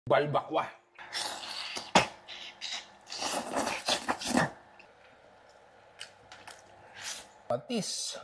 Balbakwa. Patis.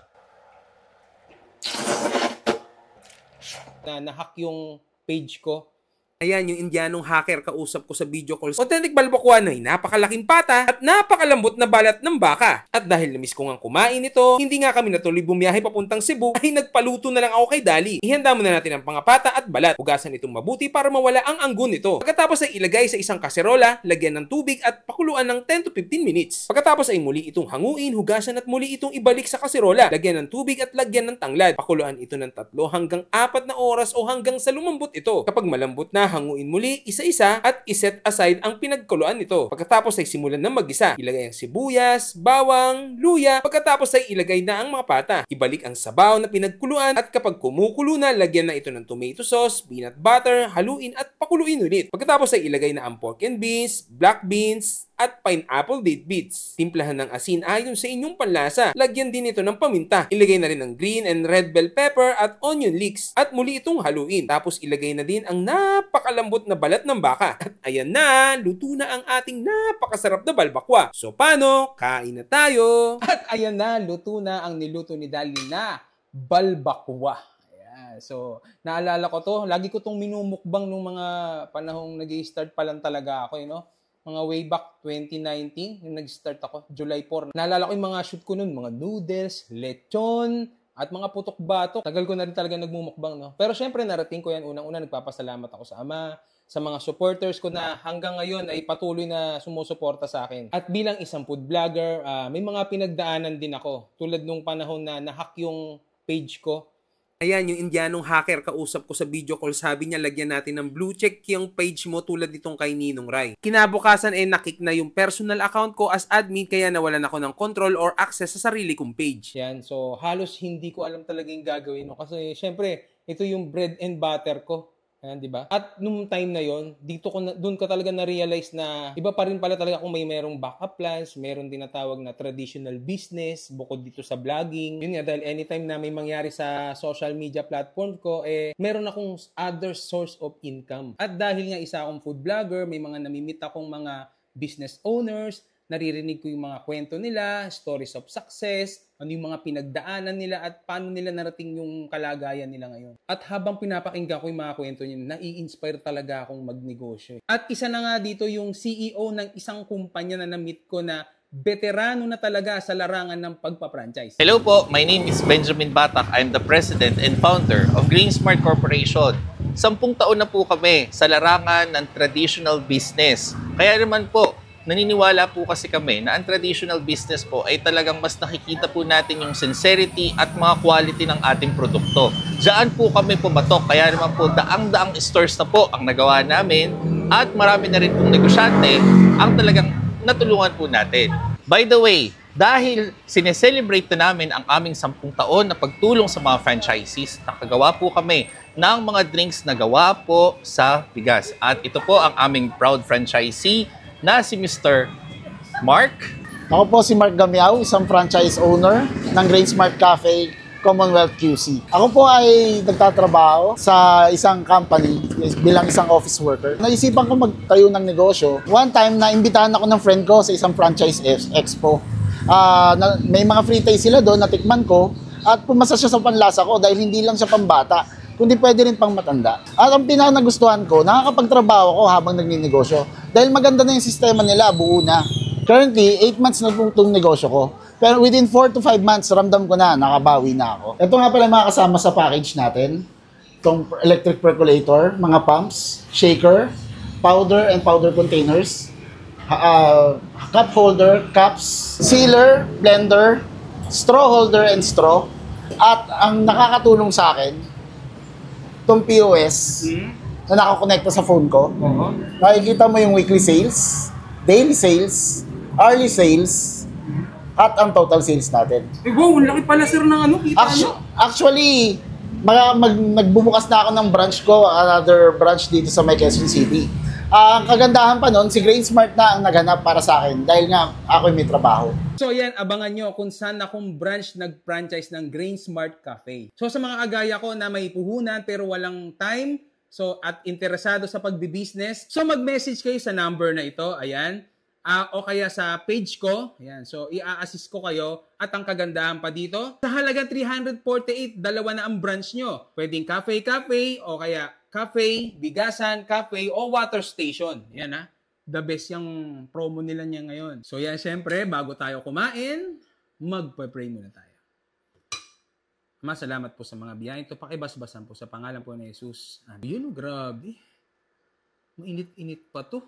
Na-hack yung page ko. Ayan, yung Indianong hacker kausap ko sa video calls. Authentic balbakwa na napakalaking pata at napakalambot na balat ng baka. At dahil namiss ko nga kumain ito, hindi nga kami natuloy bumiyahe papuntang Cebu, ay nagpaluto na lang ako kay Dali. Ihanda muna natin ang pangapata at balat. Hugasan itong mabuti para mawala ang anggun nito. Pagkatapos ay ilagay sa isang kaserola, lagyan ng tubig at pakuluan ng 10 to 15 minutes. Pagkatapos ay muli itong hanguin, hugasan at muli itong ibalik sa kaserola. Lagyan ng tubig at lagyan ng tanglad. Pakuluan ito ng 3 hanggang 4 na oras o hanggang sa lumambot ito. Kapag malambot na, hanguin muli isa-isa at iset aside ang pinagkuluan nito. Pagkatapos ay simulan ng mag-isa. Ilagay ang sibuyas, bawang, luya. Pagkatapos ay ilagay na ang mga pata. Ibalik ang sabaw na pinagkuluan at kapag kumukulo na, lagyan na ito ng tomato sauce, peanut butter, haluin at pakuluin ulit. Pagkatapos ay ilagay na ang pork and beans, black beans, at pineapple date bits. Timplahan ng asin ayon sa inyong panlasa. Lagyan din ito ng paminta. Ilagay na rin ng green and red bell pepper at onion leeks at muli itong haluin. Tapos ilagay na din ang napakalambot na balat ng baka. At ayan na, luto na ang ating napakasarap na balbakwa. So paano? Kain na tayo! At ayan na, luto na ang niluto ni Dali na balbakwa. So, naalala ko to, lagi ko tong minumukbang nung mga panahong nag-i-start pa lang talaga ako, mga way back 2019, yung nag-start ako, July 4. Naalala ko yung mga shoot ko nun, mga noodles, lechon, at mga putok-batok. Tagal ko na rin talaga nagmumukbang, no? Pero syempre, narating ko yan unang-una, nagpapasalamat ako sa ama, sa mga supporters ko na hanggang ngayon ay patuloy na sumusuporta sa akin. At bilang isang food vlogger, may mga pinagdaanan din ako. Tulad nung panahon na nahack yung page ko. Ayan, yung Indianong hacker kausap ko sa video call, sabi niya lagyan natin ng blue check yung page mo tulad nitong kay Ninong Rai. Kinabukasan nakick na yung personal account ko as admin kaya nawalan ako ng control or access sa sarili kong page. Yan, so halos hindi ko alam talaga yung gagawin mo kasi syempre ito yung bread and butter ko. Ayan, di ba? At nung time na yon, doon ko talaga na-realize na iba pa rin pala talaga kung may merong backup plans, meron din natawag na traditional business, bukod dito sa vlogging. Yun nga, dahil anytime na may mangyari sa social media platform ko, meron akong other source of income. At dahil nga isa akong food vlogger, may mga namimit akong mga business owners, naririnig ko yung mga kwento nila, stories of success, ano yung mga pinagdaanan nila at paano nila narating yung kalagayan nila ngayon. At habang pinapakinggan ko yung mga kwento nila, nai-inspire talaga akong magnegosyo. At isa na nga dito yung CEO ng isang kumpanya na na-meet ko na veterano na talaga sa larangan ng pagpa-franchise. Hello po, my name is Benjamin Batak. I'm the president and founder of GreenSmart Corporation. 10 taon na po kami sa larangan ng traditional business. Kaya naman po, naniniwala po kasi kami na ang traditional business po ay talagang mas nakikita po natin yung sincerity at mga quality ng ating produkto. Diyan po kami pumatok, kaya naman po daang-daang stores na po ang nagawa namin at marami na rin pong negosyante ang talagang natulungan po natin. By the way, dahil sineselebrate na namin ang aming 10 taon na pagtulong sa mga franchisees, nakagawa po kami ng mga drinks na gawa po sa bigas. At ito po ang aming proud franchisee na si Mr. Mark. Ako po si Mark Gamiao, isang franchise owner ng GreenSmart Cafe, Commonwealth QC. Ako po ay nagtatrabaho sa isang company bilang isang office worker. Naisipan ko magtayo ng negosyo. One time, naimbitahan ako ng friend ko sa isang franchise expo. May mga free taste sila doon, natikman ko, at pumasa siya sa panlasa ko dahil hindi lang siya pambata, kundi pwede rin pang matanda. At ang pinaka-nagustuhan ko, nakakapagtrabaho ko habang nagninegosyo. Dahil maganda na yung sistema nila, buo na. Currently, 8 months na itong negosyo ko. Pero within 4 to 5 months, ramdam ko na, nakabawi na ako. Ito nga pala mga kasama sa package natin. Itong electric percolator, mga pumps, shaker, powder and powder containers, cup holder, cups, sealer, blender, straw holder and straw. At ang nakakatulong sa akin, itong POS na nakakonekta sa phone ko. Nakikita mo yung weekly sales, daily sales, hourly sales, at ang total sales natin. Wow, laki pala sir ng Actually, nagbubukas na ako ng branch ko, another branch dito sa Quezon City. Ang kagandahan pa nun, si GreenSmart na ang naghanap para sa akin dahil nga ako may trabaho. So yan, abangan nyo kung saan akong branch nag-franchise ng GreenSmart Cafe. So sa mga agaya ko na may puhunan pero walang time, So, at interesado sa pagbibusiness, so mag-message kayo sa number na ito. Ayan. O kaya sa page ko. Ayan. So, i-assist ko kayo. At ang kagandahan pa dito, sa halagang 348, dalawa na ang branch nyo. Pwedeng cafe, o kaya cafe, bigasan, cafe, o water station. Yan ha. The best yung promo nila niya ngayon. So yan, syempre, bago tayo kumain, magpa-pray muna tayo. Ama, salamat po sa mga biyahe. Ito, pakibasbasan po sa pangalan po ni Jesus. Yun, grabe. Mainit-init pa to.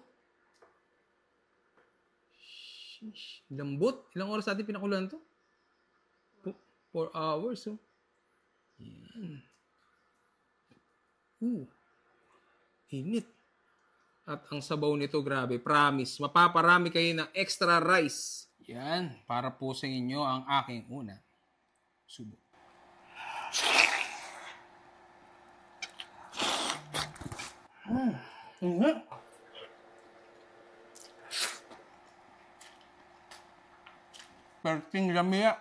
Sheesh, lambot. Ilang oras natin pinakuluan to? 4 hours, oh. Yan. Init. At ang sabaw nito, grabe. Promise, mapaparami kayo ng extra rice. Yan, para po sa inyo ang aking una. Subo. Perting lamia.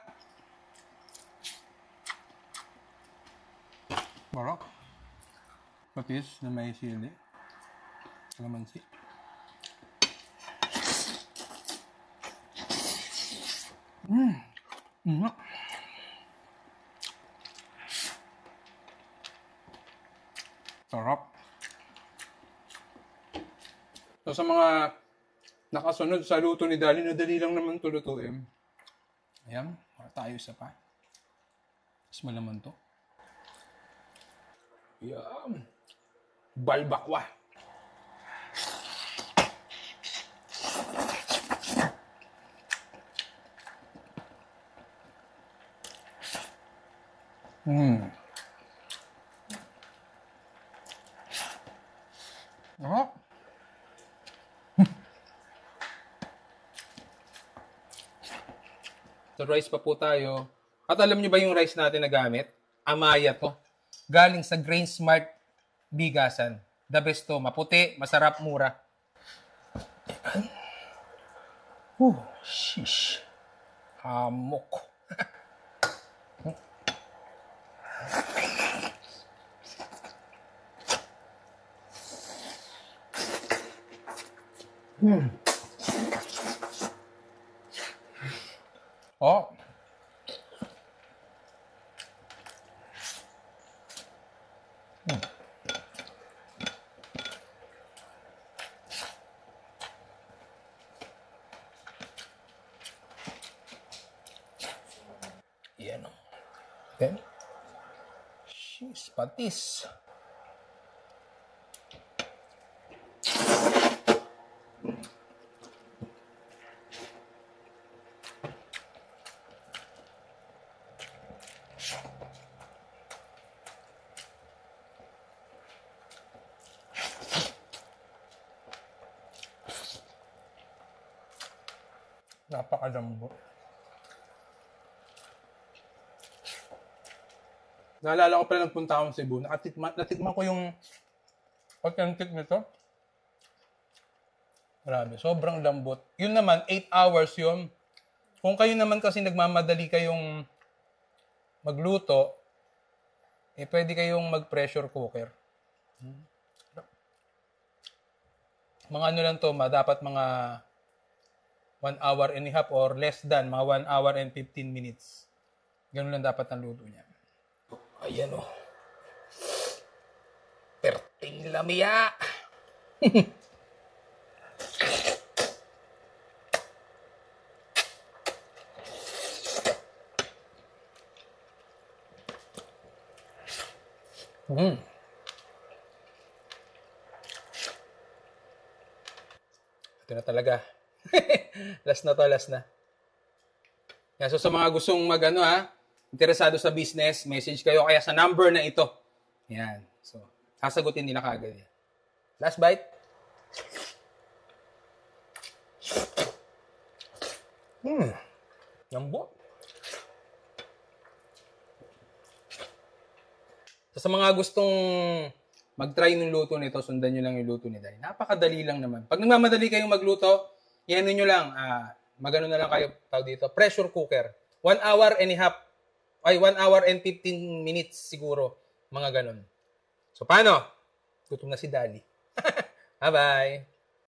Barok. Patis na may sili. Kalamansi. Sarap. So sa mga nakasunod sa luto ni Dali, nadali lang naman ito lutuin. Ayan, tayo isa pa. Mas malaman to. Ayan. Balbakwa. Oh. So rice pa po tayo. At alam niyo ba yung rice natin na gamit? Amaya to. Galing sa Grain Smart bigasan. The best to. Maputi, masarap, mura. Shish. Amok. Oh. Yan o. Then, she's patis. Napakadambo. Naalala ko pala nagpunta akong Cebu. Natikman ko yung authentic nito. Grabe, sobrang lambot. Yun naman, 8 hours yun. Kung kayo naman kasi nagmamadali kayong magluto, pwede kayong mag-pressure cooker. Mga ano lang to, dapat mga 1 hour and a half or less than, mga 1 hour and 15 minutes. Ganun lang dapat ang luto niya. Ayan o. Perting lamia. Ito na talaga. Last na to, last na. Yan, so sa mga gustong interesado sa business, message kayo kaya sa number na ito. Yan. So, sasagutin nila kaagad. Last bite. Lambot. So, sa mga gustong mag-try ng luto nito, sundan nyo lang yung luto ni Dali. Napakadali lang naman. Pag nagmamadali kayong magluto, yan nyo lang, magano na lang kayo dito, pressure cooker. 1 hour and a half, 1 hour and 15 minutes siguro, mga ganun. So, paano? Gutom na si Dali. Bye-bye!